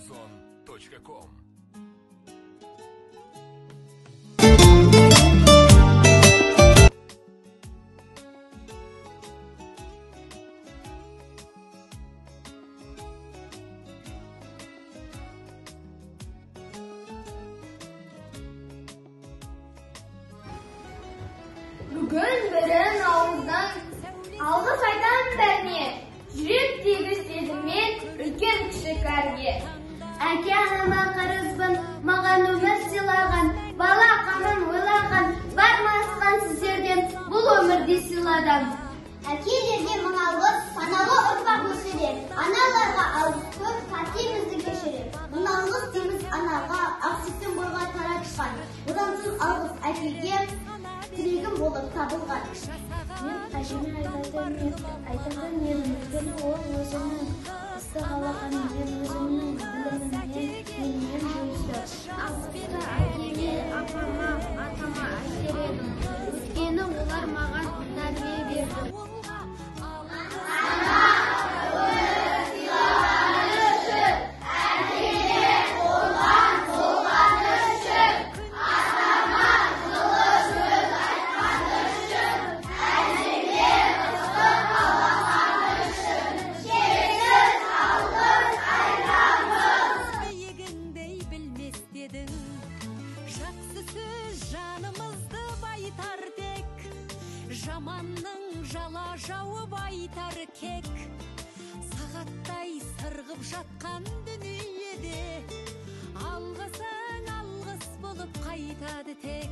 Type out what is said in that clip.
amazon.com. Bugün beren ağızdan algı saydan berniye. Жүрек тегіз дедім мен үлкен кішілерге. Әке анама қарызбын, маған өмір сыйлаған, бала қамын ойлаған, бармасқан сіздерден бұл өмірде сыйладым. Әкелерге мың алғыс, саналы ұрпақ өсірер, аналарға алғыс көп, қатемізді кешірер. Мың алғыс дейміз анаға, ақсүйттен бойға таратышқан, одан соң алғыс әкеге, тірегім болып табылған. Мен әжеме айтатын өйткені ол өзінің істі қалаған, мен өзімнің біліміммен менімен бөлісті. Алғысты әкеме, апама, атама әсер едім, өйткені олар маған тәрбие берді. Жаманның жала жауып айтар кек, сағаттай сырғып жатқан дүниеде алғысың алғыс болып қайтады тек.